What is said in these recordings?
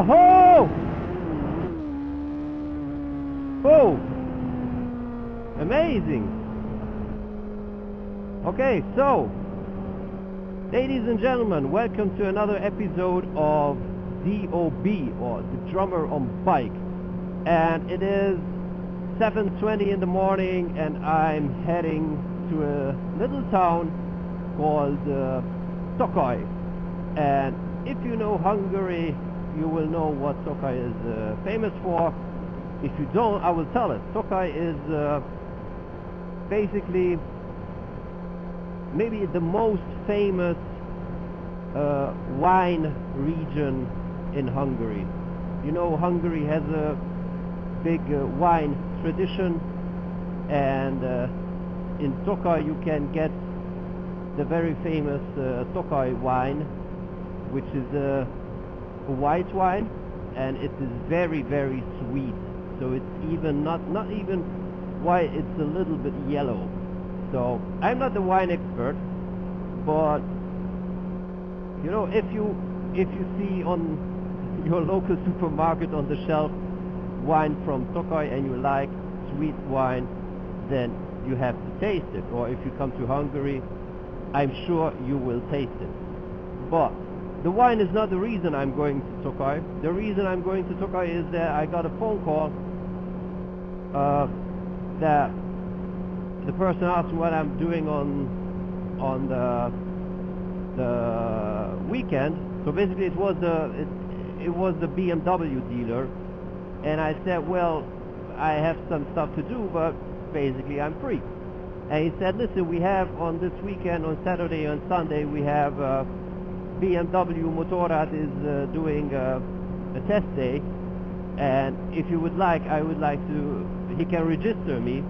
Whoa! Oh! Amazing! Okay, so, ladies and gentlemen, welcome to another episode of DOB, or The Drummer on Bike. And it is 7:20 in the morning, and I'm heading to a little town called Tokaj. And if you know Hungary, you will know what Tokaj is famous for. If you don't, I will tell it. Tokaj is basically maybe the most famous wine region in Hungary. You know, Hungary has a big wine tradition, and in Tokaj you can get the very famous Tokaj wine, which is a white wine, and it is very, very sweet. So it's even not even white, it's a little bit yellow. So I'm not the wine expert, but you know, if you see on your local supermarket on the shelf wine from Tokaj and you like sweet wine, then you have to taste it. Or if you come to Hungary, I'm sure you will taste it. But the wine is not the reason I'm going to Tokaj. The reason I'm going to Tokaj is that I got a phone call that the person asked what I'm doing on the weekend. So basically it was the BMW dealer, and I said, well, I have some stuff to do, but basically I'm free. And he said, listen, we have on this weekend, on Saturday and Sunday, we have BMW Motorrad is doing a test day, and if you would like, I would like to, he can register me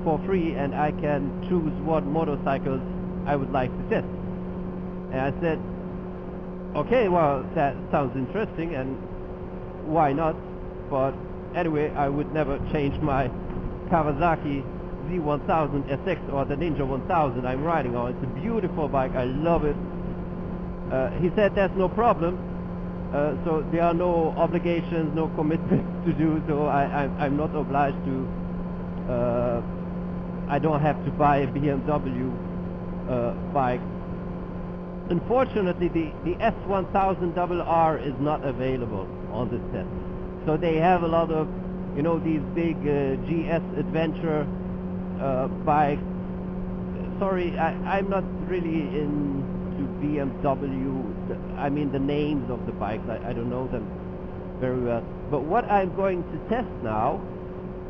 for free, and I can choose what motorcycles I would like to test. And I said, okay, well, that sounds interesting, and why not? But anyway, I would never change my Kawasaki Z1000 SX or the Ninja 1000 I'm riding on. It's a beautiful bike, I love it. He said that's no problem, so there are no obligations, no commitments to do, so I'm not obliged to, I don't have to buy a BMW bike. Unfortunately, the S1000RR is not available on this test. So they have a lot of, you know, these big GS adventure bikes. Sorry, I'm not really into BMW. I mean, the names of the bikes, I don't know them very well. But what I'm going to test now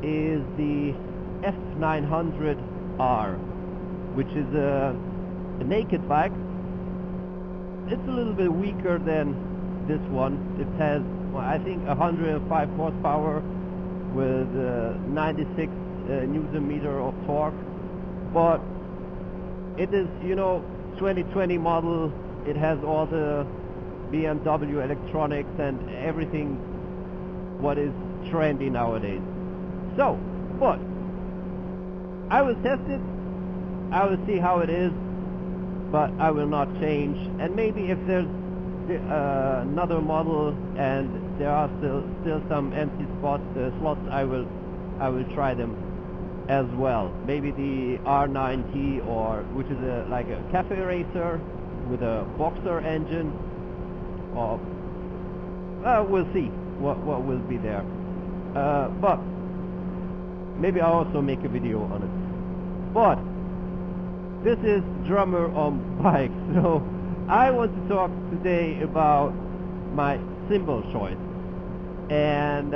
is the F900R, which is a naked bike. It's a little bit weaker than this one. It has, well, I think 105 horsepower with 96 Newton meter of torque, but it is, you know, 2020 model. It has all the BMW electronics and everything what is trendy nowadays. So, but I will test it, I will see how it is, but I will not change. And maybe if there's another model and there are still some empty slots, I will try them as well. Maybe the R9T, or which is like a cafe racer with a boxer engine, or we'll see what will be there. But maybe I'll also make a video on it. But this is Drummer on Bike, so I want to talk today about my cymbal choice. And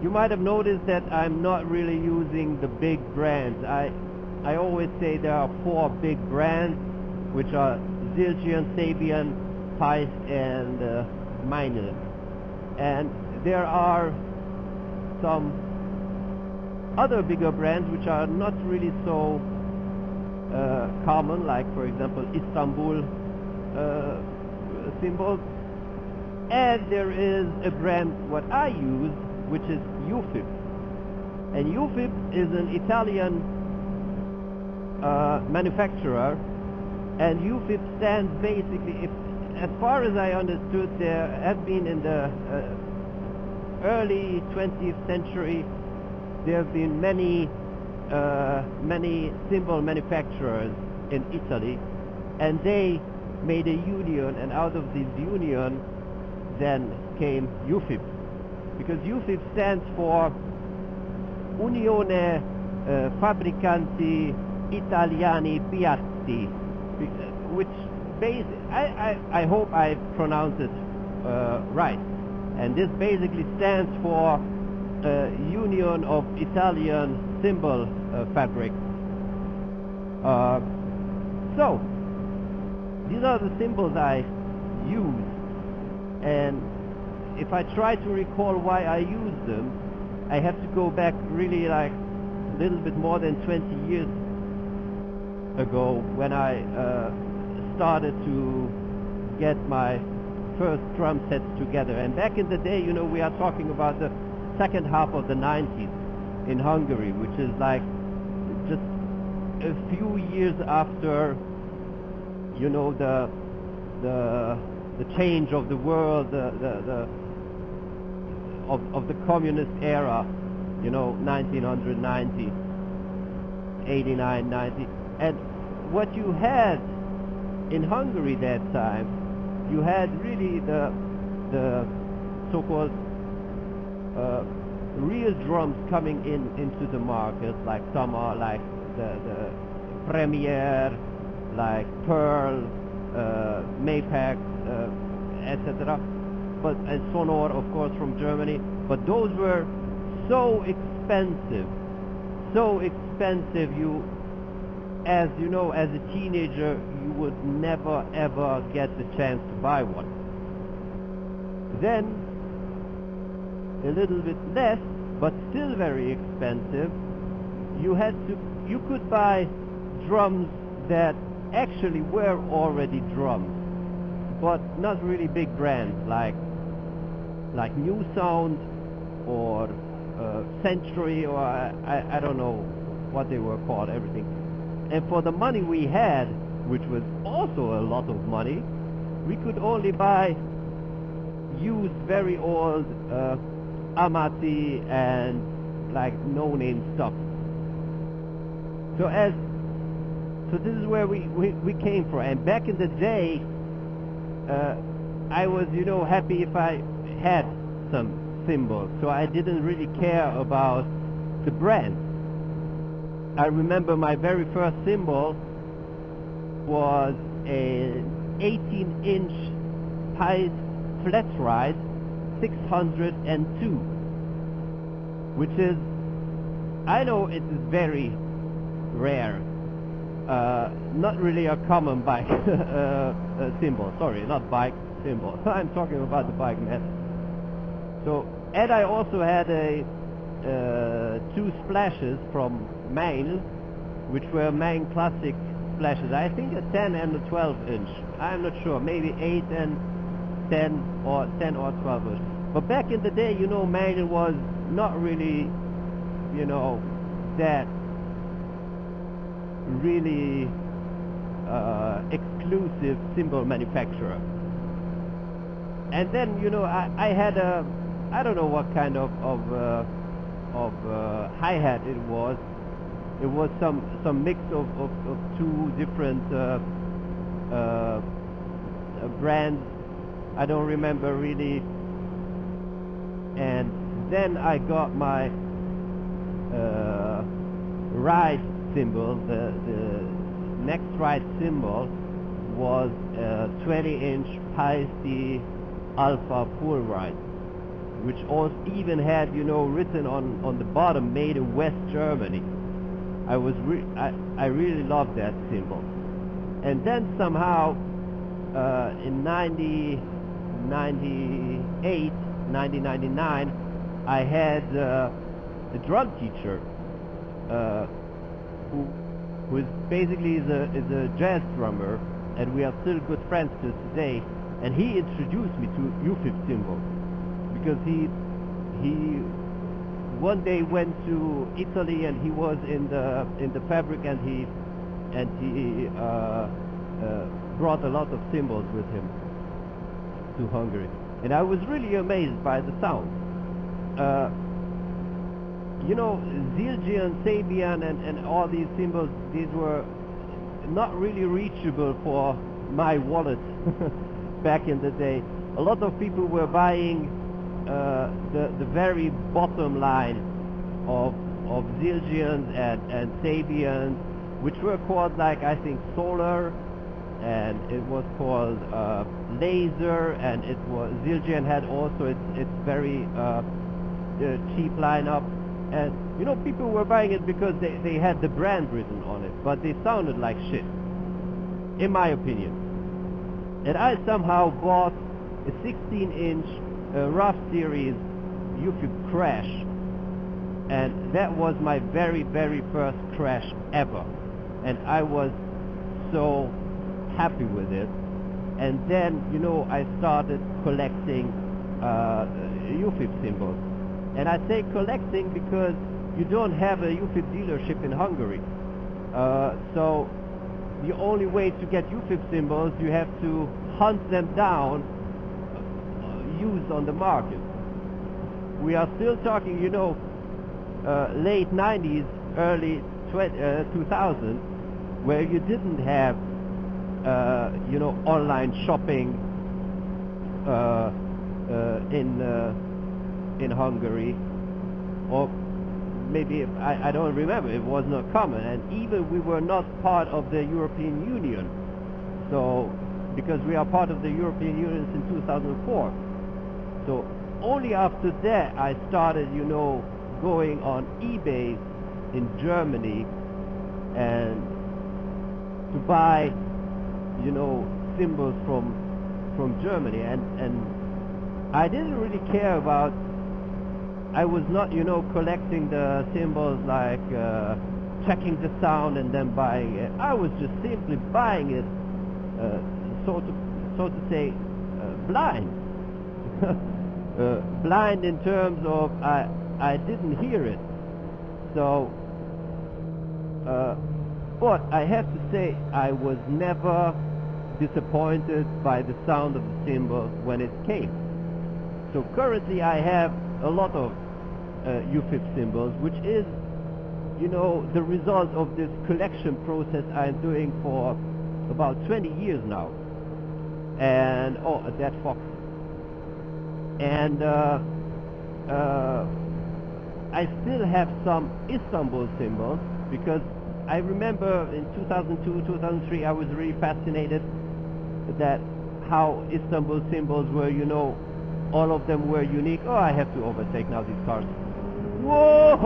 you might have noticed that I'm not really using the big brands. I always say there are 4 big brands, which are Zildjian, Sabian, Peiss, and Meinl. And there are some other bigger brands which are not really so common, like for example Istanbul cymbals. And there is a brand what I use, which is ufip. And ufip is an Italian manufacturer, and ufip stands basically, as far as I understood, there have been in the early 20th century, there have been many cymbal manufacturers in Italy, and they made a union, and out of this union then came ufip, because ufip stands for Unione Fabbricanti Italiani Piatti, which I hope I pronounced it right, and this basically stands for Union of Italian Cymbal Fabric. So these are the cymbals I use, and if I try to recall why I use them, I have to go back really like a little bit more than 20 years ago, when I started to get my first drum sets together. And back in the day, you know, we are talking about the second half of the 90s in Hungary, which is like just a few years after, you know, the change of the world, of the communist era, you know, 1990, 89, 90. And what you had in Hungary that time, you had really the so-called real drums coming into the market, like some are like the Premier, like Pearl, Maypac, etc. But and Sonor, of course, from Germany. But those were so expensive. You, as you know, as a teenager, you would never ever get the chance to buy one. Then, a little bit less, but still very expensive, you could buy drums that actually were already drums, but not really big brands like New Sound or Century, or I don't know what they were called, everything. And for the money we had, which was also a lot of money, we could only buy used, very old Amati and like no-name stuff. So this is where we came from. And back in the day, I was, you know, happy if I had some cymbals, so I didn't really care about the brand. I remember my very first cymbal was an 18-inch Pies flat ride 602, which is, I know it is very rare, not really a common bike cymbal. Sorry, not bike cymbal. I'm talking about the bike method. So, and I also had two splashes from Main, which were Main classic splashes. I think a 10 and a 12 inch. I'm not sure. Maybe 8 and 10 or 12 inch. But back in the day, you know, Main was not really, you know, that really exclusive cymbal manufacturer. And then, you know, I had a, I don't know what kind of hi-hat it was. It was some mix of two different brands. I don't remember really. And then I got my ride cymbal. The next ride cymbal was a 20-inch Pies Alpha Full Ride, which also even had, you know, written on the bottom, made in West Germany. I really loved that cymbal. And then somehow in 1999, I had a drum teacher who is basically is a jazz drummer, and we are still good friends to today. And he introduced me to ufip cymbals, because he one day went to Italy, and he was in the fabric, and he brought a lot of cymbals with him. to Hungary, and I was really amazed by the sound. You know, Zildjian, Sabian, and all these cymbals, these were not really reachable for my wallet back in the day. A lot of people were buying the very bottom line of Zildjians and Sabians, which were called, like, I think, Solar, and it was called Laser, and it was Zildjian had also its very cheap lineup. And you know, people were buying it because they had the brand written on it, but they sounded like shit, in my opinion. And I somehow bought a 16-inch rough series ufip Crash, and that was my very first Crash ever, and I was so happy with it. And then, you know, I started collecting ufip cymbals. And I say collecting because you don't have a ufip dealership in Hungary. So the only way to get ufip cymbals, you have to hunt them down, used on the market. We are still talking, you know, late 90s, early 2000, where you didn't have, you know, online shopping in Hungary, or maybe, I don't remember, it was not common, and even we were not part of the European Union. So, because we are part of the European Union since 2004. So only after that I started, you know, going on eBay in Germany and to buy, you know, cymbals from Germany, and I didn't really care about, I was not, you know, collecting the cymbals, like checking the sound and then buying it. I was just simply buying it, so to say, blind. Blind in terms of I didn't hear it. So, but I have to say I was never disappointed by the sound of the cymbal when it came. So currently I have a lot of ufip cymbals, which is, you know, the result of this collection process I'm doing for about 20 years now. And oh, that fox. And I still have some Istanbul cymbals, because I remember in 2002, 2003 I was really fascinated that how Istanbul cymbals were, you know, all of them were unique. Oh, I have to overtake now these cars. Whoa!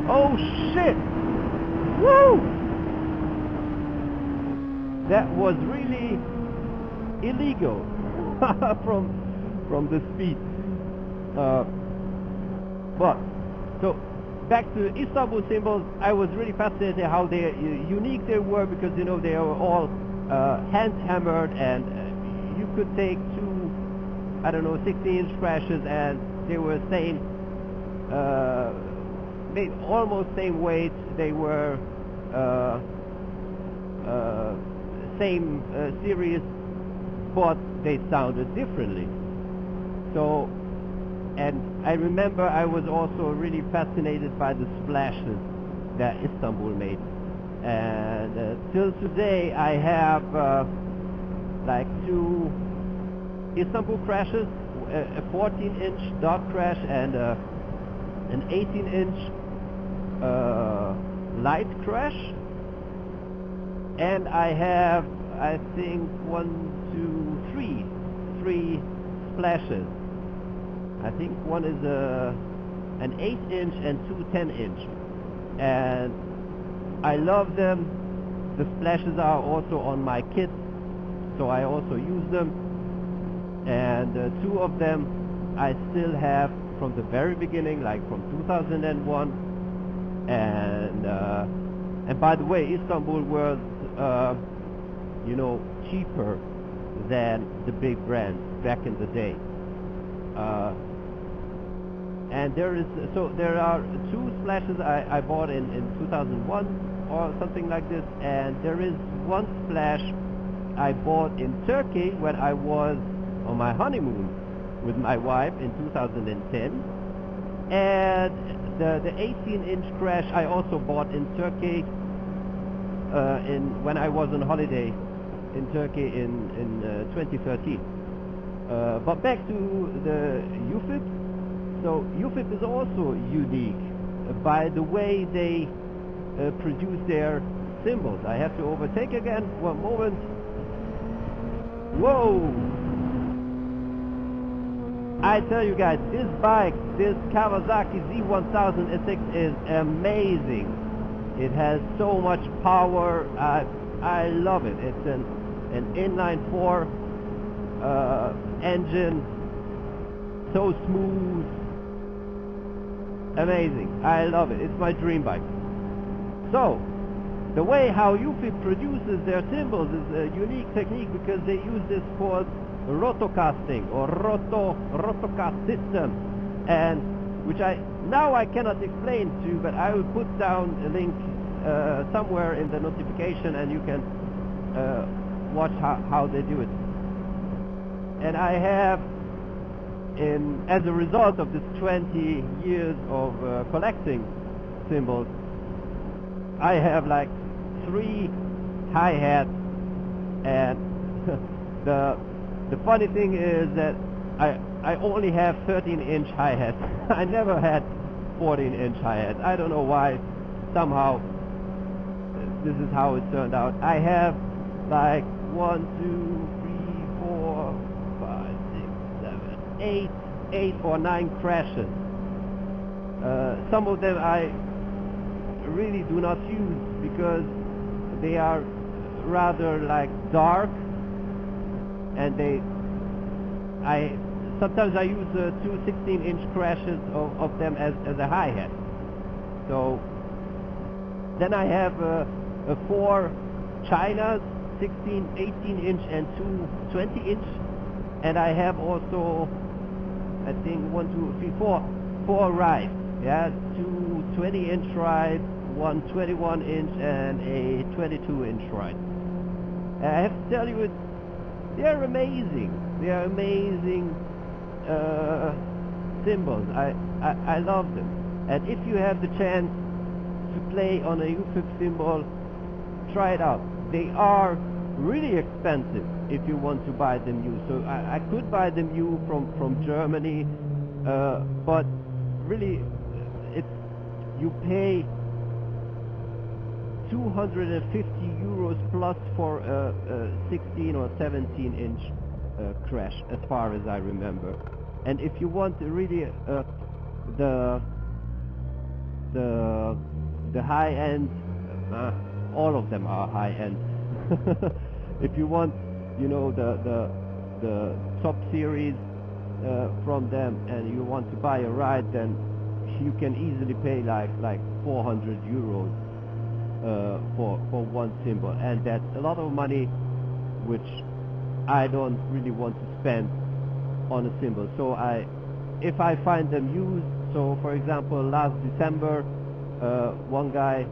Oh shit! Woo! That was really illegal from the speed. But so back to Istanbul cymbals, I was really fascinated how they unique they were, because you know they were all hand hammered, and you could take two, I don't know, 16-inch crashes, and they were same, almost same weight. They were same series, but they sounded differently. So, and I remember I was also really fascinated by the splashes that Istanbul made, and till today I have like two Istanbul crashes, a 14-inch dot crash and an 18-inch light crash, and I have, I think, three splashes. I think one is an 8-inch and two 10-inch, and I love them. The splashes are also on my kit, so I also use them, and two of them I still have from the very beginning, like from 2001. And by the way, Istanbul was you know, cheaper than the big brands back in the day. And there are two splashes I bought in 2001 or something like this, and there is one splash I bought in Turkey when I was on my honeymoon with my wife in 2010. And the 18-inch crash I also bought in Turkey when I was on holiday in Turkey in 2013. But back to the ufip. So ufip is also unique by the way they produce their cymbals. I have to overtake again. One moment. Whoa! I tell you guys, this bike, this Kawasaki Z1000 SX is amazing. It has so much power. I love it. It's an inline-4 engine, so smooth, amazing. I love it. It's my dream bike. So, the way how ufip produces their cymbals is a unique technique because they use this called rotocasting or rotocast system, and which I cannot explain to you, but I will put down a link somewhere in the notification, and you can watch how they do it. And I have, as a result of this 20 years of collecting cymbals, I have like 3 hi-hats, and the funny thing is that I only have 13-inch hi-hats. I never had 14-inch hi-hats. I don't know why. Somehow this is how it turned out. I have like 1, 2, 3, 4, 5, 6, 7, 8 or 9 crashes. Some of them I really do not use because they are rather like dark, and sometimes I use 2 16-inch crashes of them as a hi-hat. So then I have 4 Chinas, 16, 18-inch and 2 20-inch, and I have also, I think, 4 rides. Yeah, 2 20-inch rides, 1 21-inch and a 22-inch ride. And I have to tell you, they're amazing. They are amazing cymbals. I love them. And if you have the chance to play on a ufip cymbal, try it out. They are really expensive if you want to buy them new. So I could buy them new from Germany, but really you pay 250 euros plus for a 16 or 17-inch crash, as far as I remember. And if you want really the high-end, all of them are high-end. If you want, the top series from them, and you want to buy a ride, then you can easily pay like 400 euros for one cymbal, and that's a lot of money, which I don't really want to spend on a cymbal. So if I find them used, so for example last December one guy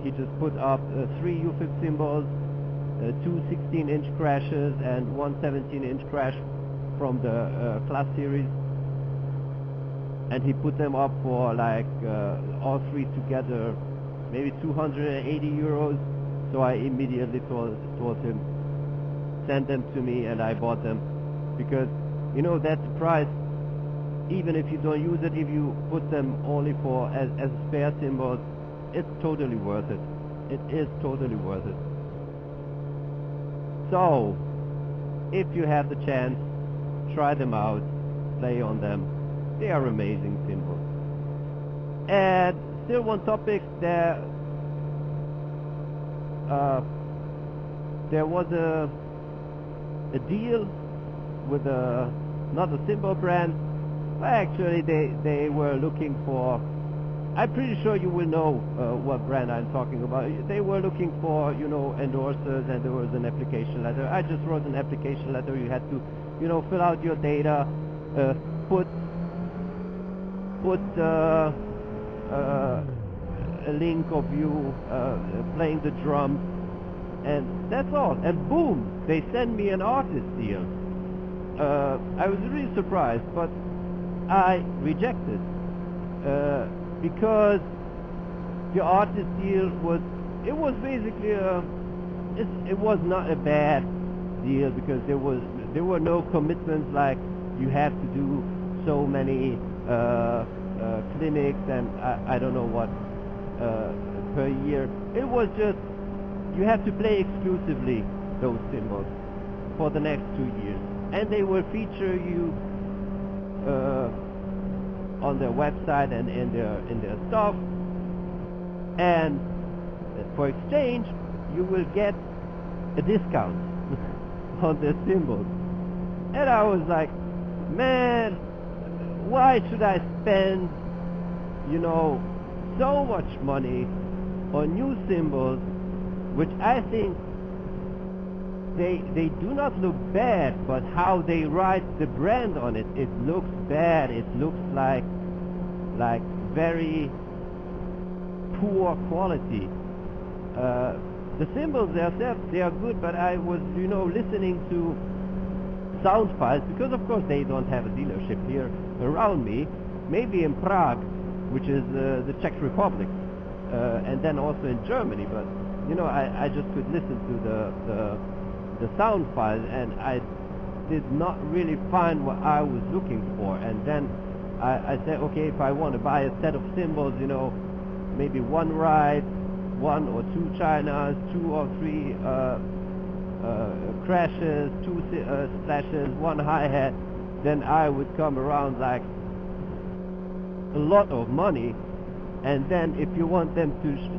he just put up 3 ufip cymbals, 2 16-inch crashes and 1 17-inch crash from the class series, and he put them up for like all 3 together maybe 280 euros. So I immediately told him, send them to me, and I bought them, because that's the price. Even if you don't use it, if you put them only for as spare cymbals, it's totally worth it. It is totally worth it. So if you have the chance, try them out, play on them. They are amazing cymbals. And still one topic, there was a deal with another cymbal brand. Well, actually they were looking for, I'm pretty sure you will know what brand I'm talking about. They were looking for, endorsers, and there was an application letter. I just wrote an application letter. You had to, fill out your data, put a link of you playing the drums, and That's all. And boom, they send me an artist deal. I was really surprised, but I rejected because the artist deal was, it was basically it was not a bad deal, because there were no commitments like you have to do so many clinics and I don't know what per year. It was just you have to play exclusively those cymbals for the next 2 years, and they will feature you on their website and in their stuff, and for exchange you will get a discount on their cymbals. And I was like, man, why should I spend, you know, so much money on new cymbals, which I think they do not look bad, but how they write the brand on it, it looks bad. It looks like very poor quality. The cymbals themselves, they are good, but I was, you know, listening to sound files, because of course they don't have a dealership here around me, maybe in Prague, which is the Czech Republic, and then also in Germany, but you know, I just could listen to the sound files, and I did not really find what I was looking for. And then I said, okay, if I want to buy a set of cymbals, you know, maybe one ride, 1 or 2 Chinas, 2 or 3 crashes, 2 slashes, 1 hi-hat, then I would come around like a lot of money. And then if you want them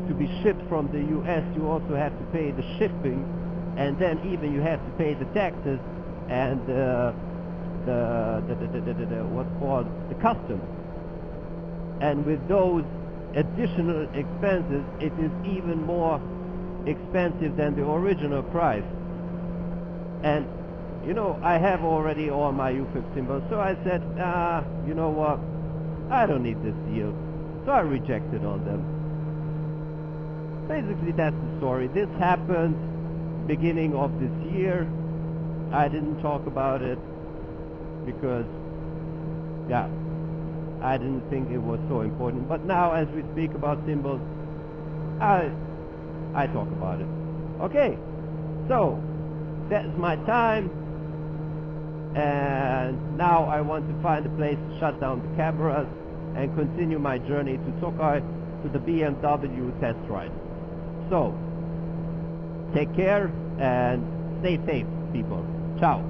to be shipped from the US, you also have to pay the shipping, and then even you have to pay the taxes and the what's called the customs. And with those additional expenses, it is even more expensive than the original price. And you know, I have already all my ufip cymbals, so I said, you know what, I don't need this deal. So I rejected on them. Basically that's the story. This happened beginning of this year. I didn't talk about it because, yeah, I didn't think it was so important. But now as we speak about cymbals, I talk about it. Okay, so that's my time, and now I want to find a place to shut down the cameras and continue my journey to Tokaj, to the BMW test ride. So, take care and stay safe, people. Ciao.